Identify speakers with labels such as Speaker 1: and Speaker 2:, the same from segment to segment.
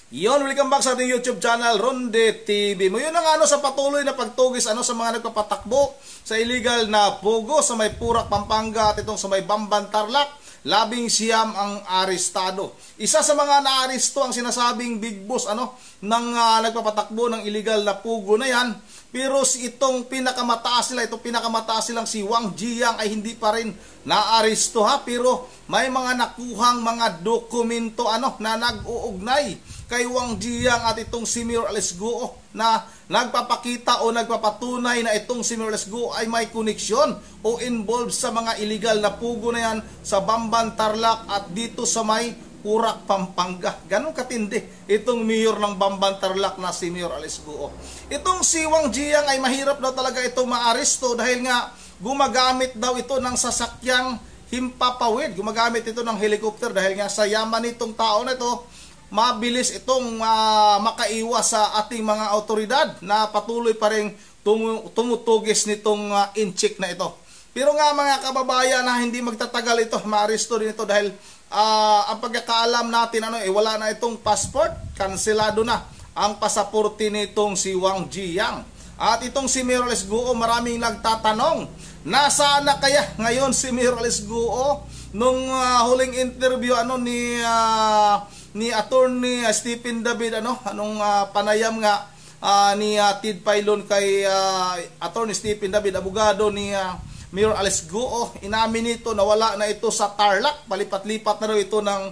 Speaker 1: Yon, welcome back sa ating YouTube channel, Ronde TV. Mo yun ang sa patuloy na pagtugis sa mga nagpapatakbo sa illegal na pogo sa may Purak, Pampanga at itong sa may Bamban, Tarlac. 11 ang arestado. Isa sa mga naaresto ang sinasabing big boss ng nagpapatakbo ng illegal na pogo na yan. Pero itong pinakamataas silang si Wang Jiang ay hindi pa rin naaresto pero may mga nakuhang mga dokumento na nag-uugnay kay Wang Jiang at itong si Mayor Alice Guo na nagpapakita o nagpapatunay na itong si Mayor Alice Guo ay may koneksyon o involved sa mga illegal na pugo na yan sa Bamban, Tarlac at dito sa may Purak, Pampanga. Ganun katindi itong mayor ng Bamban, Tarlac na si Mayor Alice Guo. Itong si Wang Jiang ay mahirap daw talaga itong maaresto dahil nga gumagamit daw ito ng sasakyang himpapawid. Gumagamit ito ng helicopter dahil nga sa yaman nitong tao na ito, mabilis itong makaiwas sa ating mga autoridad na patuloy pa rin tumutugis nitong inchik na ito. Pero nga mga kababayan na hindi magtatagal ito, maaresto din ito dahil ang pagkakaalam natin wala na itong passport, kanselado na ang pasaporte nitong si Wang Jiang. At itong si Mayor Alice Guo, maraming nagtatanong, nasaan na kaya ngayon si Mayor Alice Guo? Nung huling interview ni Attorney Stephen David anong panayam nga ni Tid Pailon kay Attorney Stephen David, abogado ni Mayor Alice Guo, inamin nito na wala na ito sa Tarlac, palipat-lipat na daw ito ng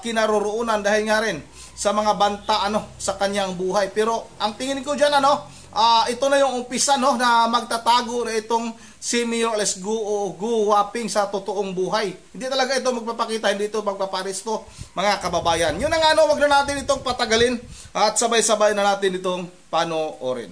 Speaker 1: kinaroroonan dahil nga rin sa mga banta sa kanyang buhay. Pero ang tingin ko diyan ito na yung umpisa na magtatago na itong si Mayor Alice Guo guwaping sa totoong buhay. Hindi talaga ito magpapakita, hindi ito magpaparesto mga kababayan. Yun ang wag na natin itong patagalin at sabay-sabay na natin itong panoorin.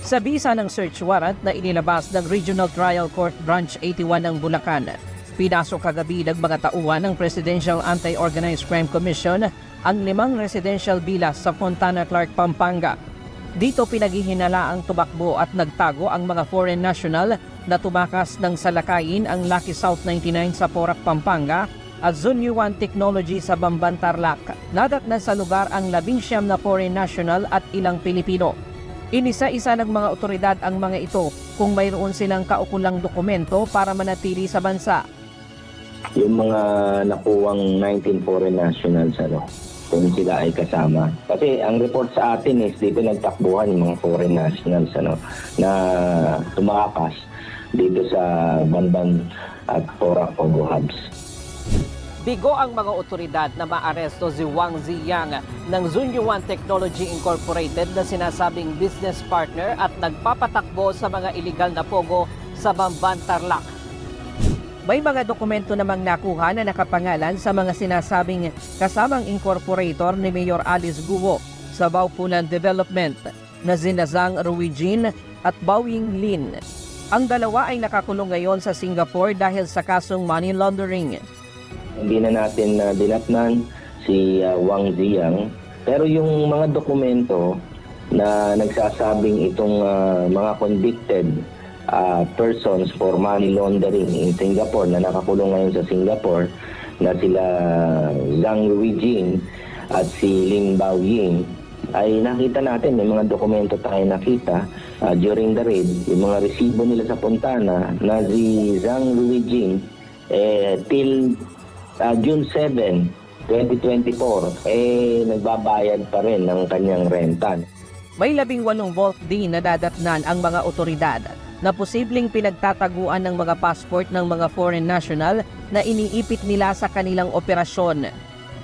Speaker 2: Sa bisa ng search warrant na inilabas ng Regional Trial Court Branch 81 ng Bulacan, pinasok kagabi ng mga tauhan ng Presidential Anti-Organized Crime Commission ang 5 residential villas sa Fontana, Clark, Pampanga. Dito pinaghihinala ang tumakbo at nagtago ang mga foreign national na tumakas ng salakayin ang Lucky South 99 sa Porac, Pampanga at Zunyuan Technology sa Bamban, Tarlac. Nadatnan sa lugar ang 19 na foreign national at ilang Pilipino. Inisa-isa ng mga otoridad ang mga ito kung mayroon silang kaukulang dokumento para manatili sa bansa.
Speaker 3: Yung mga nakuwang 19 foreign nationals, kung sila ay kasama. Kasi ang report sa atin is dito nagtakbuhan yung mga foreign nationals na tumakas dito sa Bamban at Porac Pogo Hubs.
Speaker 2: Bigo ang mga otoridad na maaresto si Wang Jiang ng Zunyuan Technology Incorporated na sinasabing business partner at nagpapatakbo sa mga iligal na pogo sa Bamban, Tarlac. May mga dokumento namang nakuha na nakapangalan sa mga sinasabing kasamang incorporator ni Mayor Alice Guo sa Baupunan Development na sina Zhang Ruijin at Baoying Lin. Ang dalawa ay nakakulong ngayon sa Singapore dahil sa kasong money laundering.
Speaker 3: Hindi na natin dinatnan si Wang Jiang, pero yung mga dokumento na nagsasabing itong mga convicted persons for money laundering in Singapore na nakakulong ngayon sa Singapore na sila Zhang Ruijin at si Lin Baoying ay nakita natin, may mga dokumento tayo nakita during the raid, yung mga resibo nila sa Fontana na si Zhang Ruijin till June 7, 2024, nagbabayad pa rin ng kanyang renta.
Speaker 2: May 18 vault din na dadatnan ang mga otoridad na posibleng pinagtataguan ng mga passport ng mga foreign national na iniipit nila sa kanilang operasyon.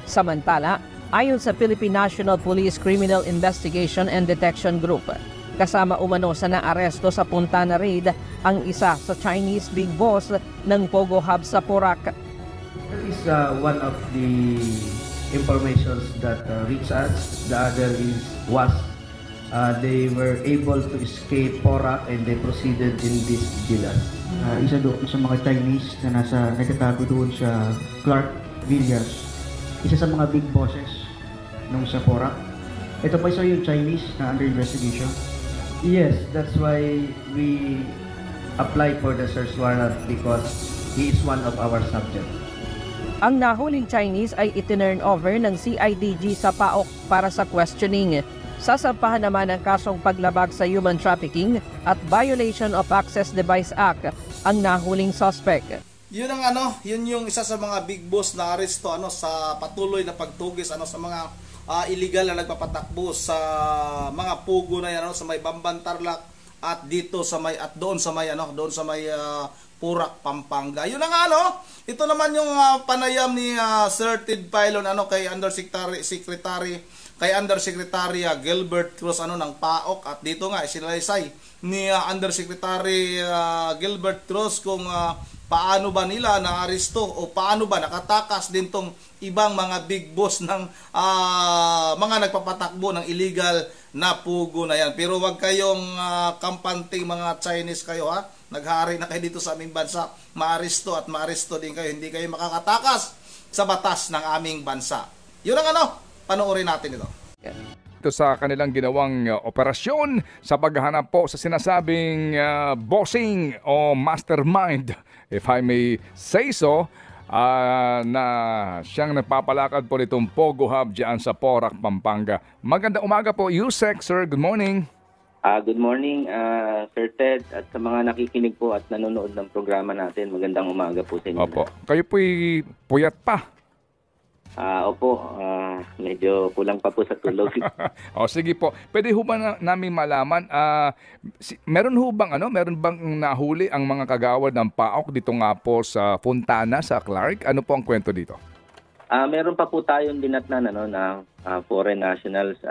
Speaker 2: Samantala, ayon sa Philippine National Police Criminal Investigation and Detection Group, kasama umano sa naaresto sa Fontana raid ang isa sa Chinese big boss ng Pogo Hub sa Porac.
Speaker 4: That is one of the informations that reached us. The other was they were able to escape Porac and they proceeded in this villa.
Speaker 5: Isa doon sa mga Chinese na nagtatago doon sa Clark Villas. Isa sa mga big bosses nung sa Porac. Ito pa isa yung Chinese na under investigation.
Speaker 4: Yes, that's why we apply for the search warrant because he is one of our subjects.
Speaker 2: Ang nahuling Chinese ay itinurn over ng CIDG sa PAOK para sa questioning. Sasampahan naman ang kasong paglabag sa human trafficking at violation of Access Device Act ang nahuling suspect.
Speaker 1: Yun yun yung isa sa mga big boss na aresto sa patuloy na pagtugis sa mga illegal na nagpapatakbo sa mga pugo na yan sa may Bamban Tarlac at dito sa may doon sa may Purak, Pampanga. Yun ito naman yung panayam ni Sir Ted Filon kay Undersecretary Gilbert Cruz ng PAOK, at dito nga sinalaysay ni Undersecretary Gilbert Cruz kung paano ba nila naaresto o paano ba nakatakas din tong ibang mga big boss ng mga nagpapatakbo ng illegal na pugo na yan. Pero wag kayong kampanting mga Chinese kayo naghari na kayo dito sa aming bansa, maaresto at maaresto din kayo, hindi kayo makakatakas sa batas ng aming bansa. Yun ang panoorin natin ito.
Speaker 6: Ito sa kanilang ginawang operasyon sa paghahanap po sa sinasabing bossing o mastermind, if I may say so, na siyang nagpapalakad po nitong Pogo Hub dyan sa Porac, Pampanga. Magandang umaga po, Yusek, sir. Good morning.
Speaker 3: Good morning, Sir Ted, at sa mga nakikinig po at nanonood ng programa natin. Magandang umaga po sa inyo.
Speaker 6: Opo. Kayo po'y puyat pa.
Speaker 3: Opo, medyo kulang pa po sa tulog.
Speaker 6: Sige po. Pwede ho ba namin malaman, meron bang nahuli ang mga kagawad ng PAOK dito nga po sa Fontana, sa Clark? Ano po ang kwento dito?
Speaker 3: Meron pa po tayong dinatnan na foreign nationals,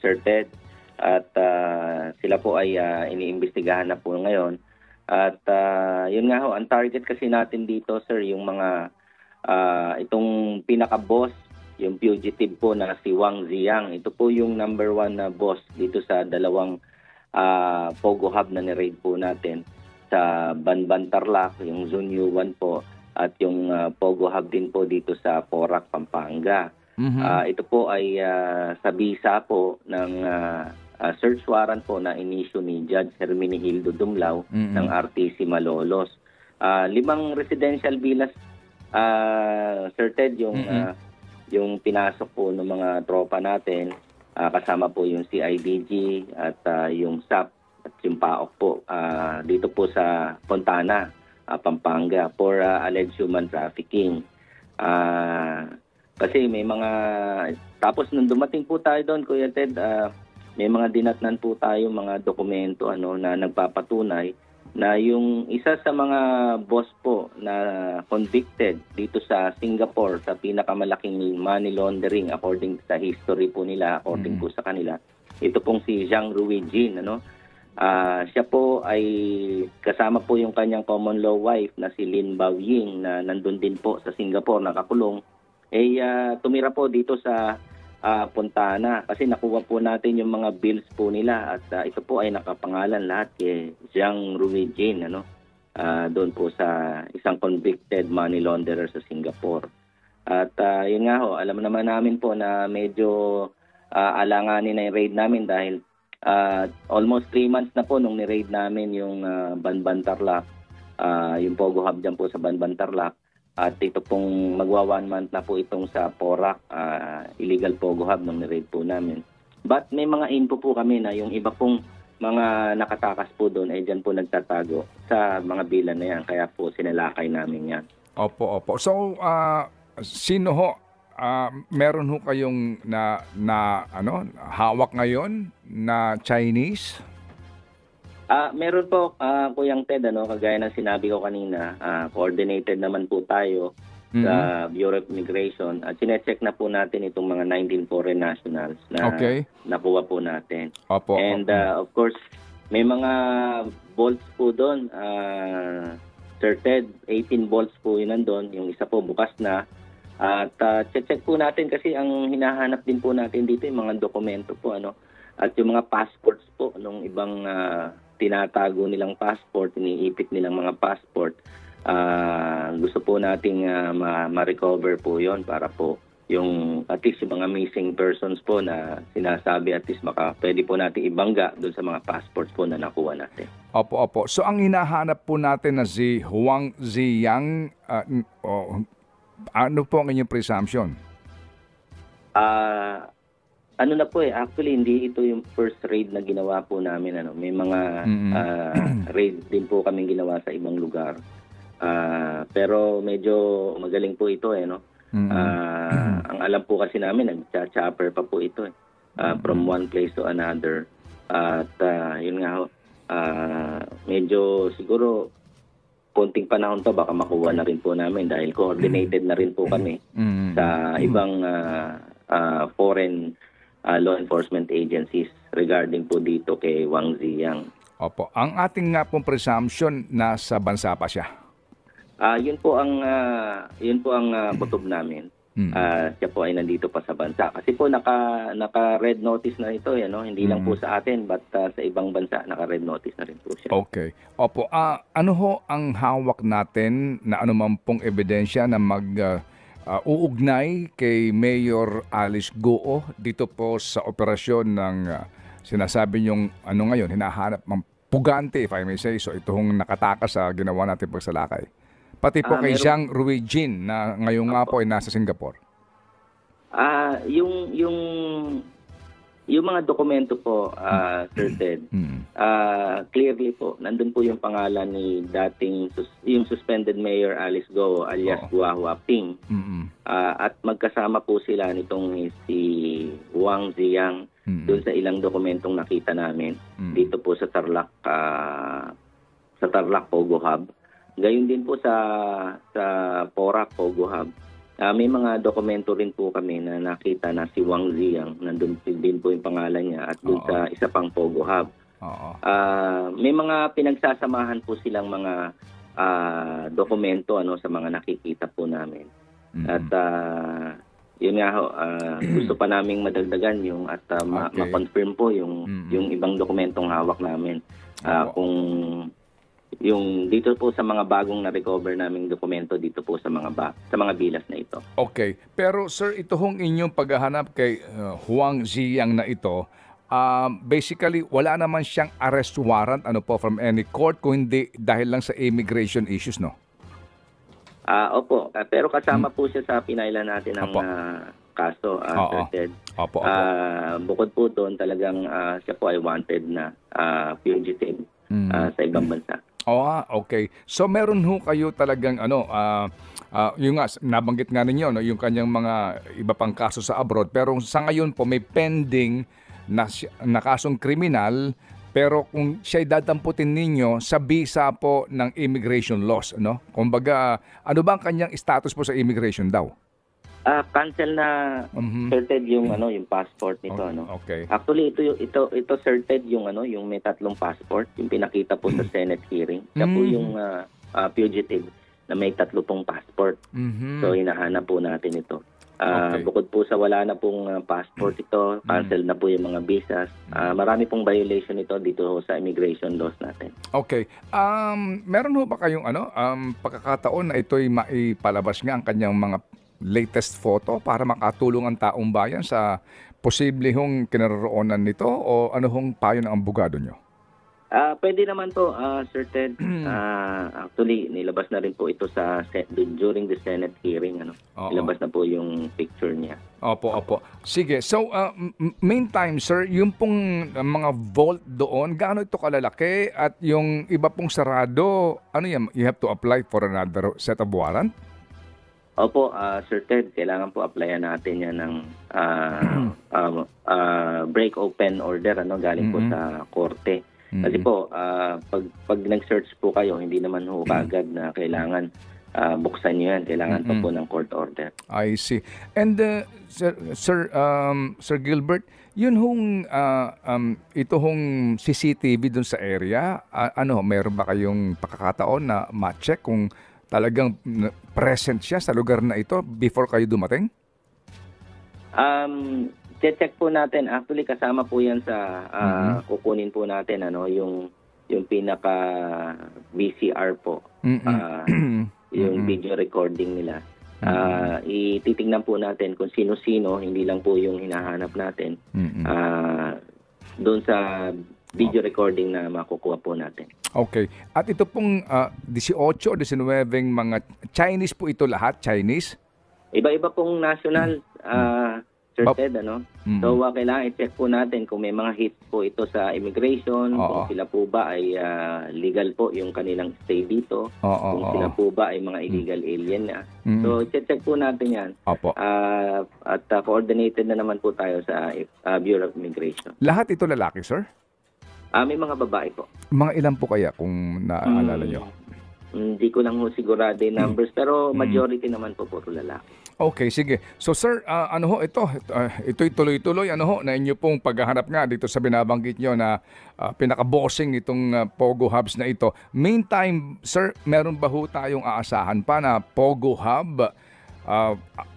Speaker 3: Sir Ted, at sila po ay iniimbestigahan na po ngayon. At yun nga ho, ang target kasi natin dito, sir, yung mga itong pinaka-boss, yung fugitive po na si Wang Ziyang. Ito po yung number 1 na boss dito sa dalawang Pogo Hub na ni-raid po natin sa Banban Tarlac, yung Zunyu 1 po, at yung Pogo Hub din po dito sa Porac, Pampanga. Ito po ay sa bisa po ng search warrant po na inisyu ni Judge Hermenegildo Dumlao ng RTC Malolos. 5 residential villas, Sir Ted, yung pinasok po ng mga tropa natin, kasama po yung CIDG at yung SAP at yung PAOK po, dito po sa Fontana, Pampanga, for alleged human trafficking. Kasi may mga, tapos nung dumating po tayo doon, Kuya Ted, may mga dinatnan po tayo mga dokumento na nagpapatunay na yung isa sa mga boss po na convicted dito sa Singapore sa pinakamalaking money laundering according sa history po nila, according po sa kanila, ito pong si Zhang Ruijin. Siya po ay kasama po yung kanyang common law wife na si Lin Baoying na nandun din po sa Singapore, nakakulong. Tumira po dito sa Fontana kasi nakuha po natin yung mga bills po nila at ito po ay nakapangalan lahat kay Zhang Ruijin, doon po sa isang convicted money launderer sa Singapore. At yun nga ho, alam naman namin po na medyo alanganin na yung raid namin dahil almost 3 months na po nung ni-raid namin yung Banban Tarlac, yung Pogo Hub dyan po sa Banban Tarlac. At ito pong magwa 1 month na po itong sa Porac, illegal Pogo Hub nung ni-raid po namin. But may mga info po kami na yung iba pong mga nakatakas po doon ay dyan po nagtatago sa mga bilan na yan. Kaya po sinalakay namin yan.
Speaker 6: Opo. So, sino ho? Meron ho kayong hawak ngayon na Chinese?
Speaker 3: Meron po, Kuyang Ted, kagaya ng sinabi ko kanina, coordinated naman po tayo sa Bureau of Immigration at sinecheck na po natin itong mga 19 foreign nationals na nakuha po natin.
Speaker 6: Opo.
Speaker 3: And of course, may mga bolts po doon. Sir Ted, 18 bolts po yun nandun. Yung isa po bukas na. At check po natin kasi ang hinahanap din po natin dito yung mga dokumento po. At yung mga passports po nung ibang tinatago nilang passport, iniipit nilang mga passport. Gusto po nating ma-recover po yon para po yung at least yung mga missing persons po na sinasabi, at least pwede po natin ibangga doon sa mga passports po na nakuha natin.
Speaker 6: Opo, opo. So ang hinahanap po natin na si Wang Ziyang, ano po ang inyong presumption?
Speaker 3: Ano na po actually hindi ito yung first raid na ginawa po namin. May mga raid din po kaming ginawa sa ibang lugar. Pero medyo magaling po ito ang alam po kasi namin, nag-chopper pa po ito from one place to another. At yun nga medyo siguro konting panahon to baka makuha na rin po namin dahil coordinated na rin po kami sa ibang foreign law enforcement agencies regarding po dito kay Wang Ziyang.
Speaker 6: Opo. Ang ating nga pong presumption, nasa bansa pa siya.
Speaker 3: Yun po ang kutob namin. Siya po ay nandito pa sa bansa. Kasi po naka-red notice na ito, hindi lang po sa atin but sa ibang bansa naka-red notice na rin po siya.
Speaker 6: Okay. Opo. Ano ho ang hawak natin na anuman pong ebidensya na uugnay kay Mayor Alice Guo dito po sa operasyon ng sinasabi niyong ngayon, hinahanap ng pugante, if I may say so, itong nakatakas sa ginawa natin pagsalakay. Pati po kay Zhang Ruijin na ngayon nga po ay nasa Singapore.
Speaker 3: Yung mga dokumento po, Sir Ted, clearly po, nandun po yung pangalan ni yung suspended Mayor Alice Guo alias Hua Huaping. At magkasama po sila nitong si Wang Ziyang doon sa ilang dokumentong nakita namin dito po sa Tarlac Pogo Hub. Gayon din po sa Porac Pogo Hub. May mga dokumento rin po kami na nakita na si Wang Ziyang, nandun din po yung pangalan niya at doon sa isa pang Pogo Hub. May mga pinagsasamahan po silang mga dokumento sa mga nakikita po namin. At yun nga ho, gusto pa naming madagdagan at ma-confirm po yung ibang dokumentong hawak namin. Kung yung dito po sa mga bagong na-recover naming dokumento dito po sa mga bilas na ito. Okay.
Speaker 6: Pero sir, ito hong inyong paghahanap kay Wang Ziyang na ito, basically wala naman siyang arrest warrant from any court kung hindi dahil lang sa immigration issues, no?
Speaker 3: Opo. Pero kasama po siya sa pinailan natin ng kaso, Sir Ted.
Speaker 6: Opo.
Speaker 3: Bukod po doon talagang siya po ay wanted na fugitive sa ibang bansa.
Speaker 6: Okay. So meron ho kayo talagang yung nga nabanggit nga ninyo yung kanyang mga iba pang kaso sa abroad, pero sa ngayon po may pending na kasong kriminal, pero kung siya'y dadamputin ninyo sa visa po ng immigration laws, kumbaga ano ba ang kanyang status po sa immigration daw?
Speaker 3: Cancel na certed yung yung passport nito,
Speaker 6: Okay.
Speaker 3: Actually ito certed yung may 3 passport, yung pinakita po sa Senate hearing. Siya po yung fugitive na may 3 pong passport. So hinahanap po natin ito. Bukod po sa wala na pong passport ito, cancel na po yung mga visas. Marami pong violation ito dito sa immigration laws natin.
Speaker 6: Okay. Meron ho ba kayong pagkakataon na ito'y maipalabas nga ang kanyang mga latest photo para makatulong ang taong bayan sa posible hong kinaroroonan nito, o ano hong payo ng abogado nyo?
Speaker 3: Pwede naman po, Sir Ted. Actually, nilabas na rin po ito during the Senate hearing. Nilabas na po yung picture niya.
Speaker 6: Opo. Sige. So, meantime, sir, yung pong mga vault doon, gaano ito kalalaki? At yung iba pong sarado, you have to apply for another set of warrant?
Speaker 3: Opo, Sir Ted, kailangan po applyan natin yan ng break open order galing po sa korte. Kasi po, pag nag-search po kayo, hindi naman ho agad na kailangan buksan nyo yan. Kailangan pa po ng court order.
Speaker 6: I see. And Sir Gilbert, yun hong ito hong CCTV dun sa area, mayroon ba kayong pakakataon na ma-check kung talagang present siya sa lugar na ito before kayo dumating?
Speaker 3: Check po natin. Actually, kasama po yan sa kukunin po natin yung pinaka VCR po. Yung video recording nila. Ititingnan po natin kung sino-sino, hindi lang po yung hinahanap natin doon sa video recording na makukuha po natin.
Speaker 6: Okay. At ito pong 18 o 19 mga Chinese po ito lahat? Chinese?
Speaker 3: Iba-iba pong national, Sir Ted, ano? So, kailangan i-check po natin kung may mga hits po ito sa immigration, kung sila po ba ay legal po yung kanilang stay dito, kung sila po ba ay mga illegal alien na. So, check po natin yan. At coordinated na naman po tayo sa Bureau of Immigration.
Speaker 6: Lahat ito lalaki, sir?
Speaker 3: May mga babae po.
Speaker 6: Mga ilan po kaya kung naaalala nyo?
Speaker 3: Hindi ko lang sigurado yung numbers, pero majority naman po puro lalaki.
Speaker 6: Okay, sige. So sir, ito'y tuloy-tuloy na inyo pong paghahanap nga dito sa binabanggit nyo na pinaka-bossing itong Pogo Hubs na ito. Meantime, sir, meron ba ho tayong aasahan pa na Pogo Hub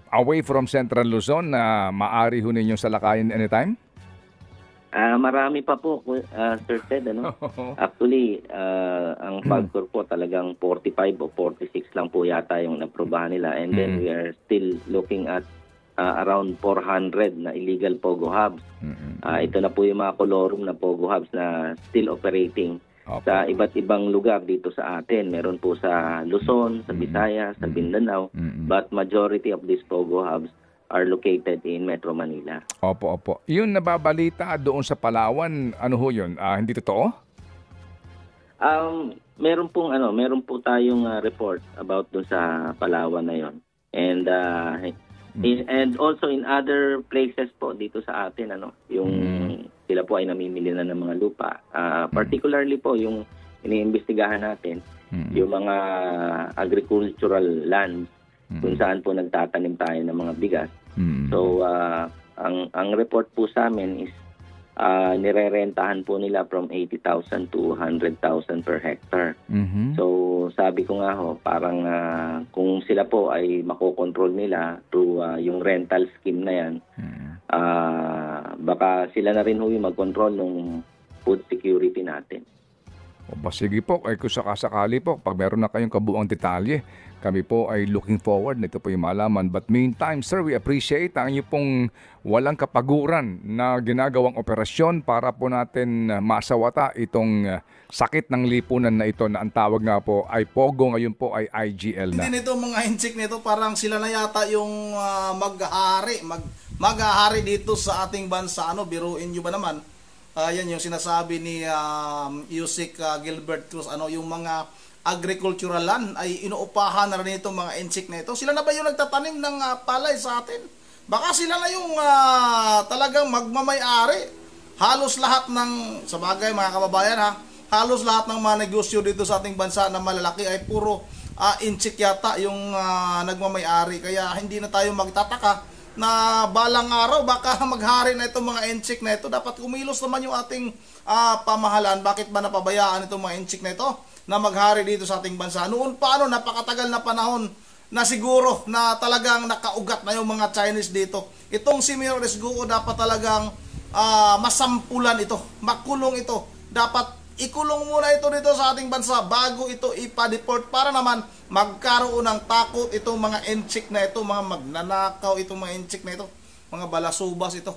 Speaker 6: away from Central Luzon na maaari ho ninyong salakayin anytime?
Speaker 3: Marami pa po, Sir Ted, ano? Actually, ang PAGCOR po talagang 45 o 46 lang po yata yung naprobahan nila. And then we are still looking at around 400 na illegal Pogo Hubs. Ito na po yung mga colorum na Pogo Hubs na still operating sa iba't ibang lugar dito sa atin. Meron po sa Luzon, sa Visayas, sa Mindanao. But majority of these Pogo Hubs are located in Metro Manila.
Speaker 6: Opo. Yung nababalita doon sa Palawan, ano ho yun? Hindi totoo?
Speaker 3: Meron po tayong report about doon sa Palawan na yon. And and also in other places po dito sa atin, yung sila po ay namimili na ng mga lupa. Particularly po yung iniimbestigahan natin, yung mga agricultural lands kung saan po nagtatanim tayo ng mga bigas. So, ang report po sa amin is nirerentahan po nila from 80,000 to 100,000 per hectare. So, sabi ko nga parang kung sila po ay makokontrol nila through yung rental scheme na yan, baka sila na rin yung mag-control ng food security natin.
Speaker 6: Sige po, kung sakasakali po, pag meron na kayong kabuang detalye, kami po ay looking forward na ito po yung malaman. But meantime, sir, we appreciate ang inyo pong walang kapaguran na ginagawang operasyon para po natin masawata itong sakit ng lipunan na ito na ang tawag nga po ay Pogo, ngayon po ay IGL na.
Speaker 1: Hindi nito mga insik nito, parang sila na yata yung mag-ahari dito sa ating bansa. Biruin nyo ba naman? Yan yung sinasabi ni Yusik Gilbert Cruz, yung mga agricultural land ay inuupahan na rin itong mga insik na ito. Sila na ba yung nagtatanim ng palay sa atin? Baka sila na yung talagang magmamay-ari. Halos lahat ng, sa bagay mga kababayan halos lahat ng mga negosyo dito sa ating bansa na malalaki ay puro insik yata yung nagmamay-ari. Kaya hindi na tayo magtataka na balang araw baka maghari na itong mga insik na ito. Dapat kumilos naman yung ating pamahalaan. Bakit ba napabayaan itong mga insik na ito na maghari dito sa ating bansa? Noon pa napakatagal na panahon na siguro na talagang nakaugat na yung mga Chinese dito. Itong si Mayor Esguo dapat talagang masampulan ito, makulong ito. Dapat ikulong muna ito dito sa ating bansa bago ito ipa-deport para naman magkaroon ng takot itong mga insik na ito, mga magnanakaw itong mga insik na ito, mga balasubas ito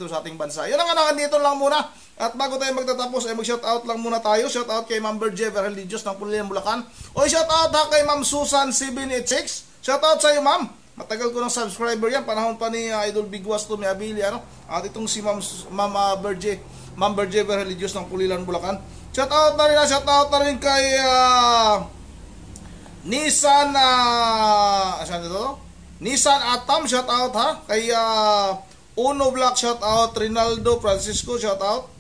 Speaker 1: sa ating bansa. Yan ang dito lang muna. At bago tayo magtatapos ay mag-shoutout lang muna tayo. Shoutout kay Ma'am Berje Vereligios ng Pulilan, Bulacan. O shoutout kay Ma'am Susan 786. Shoutout sa iyo, Ma'am. Matagal ko ng subscriber yan. Panahon pa ni Idol Bigwas to, may abili. At itong si Ma'am Berje Vereligios ng Pulilan, Bulacan. Shoutout na rin kay Nissan Nissan Atam. Shoutout kay Uno Black, shout out. Rinaldo Francisco, shout out.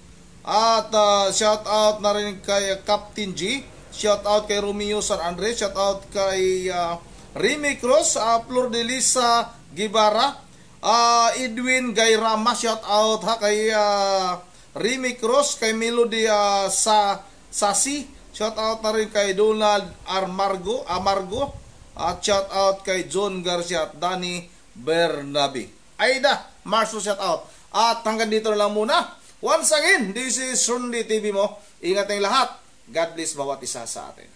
Speaker 1: At shout out na rin kay Captain G. Shout out kay Romeo San Andres. Shout out kay Remy Cruz, Flor de Lisa Guevara, Edwin Gayrama. Shout out kay Remy Cruz, kay Melody Sasi. Shout out na rin kay Donald Amargo. At shout out kay John Garcia at Danny Bernabe. Aida Marso, shout out. At hanggang dito na lang muna. Once again, this is Ronde TV mo. Ingat tayong lahat. God bless bawat isa sa atin.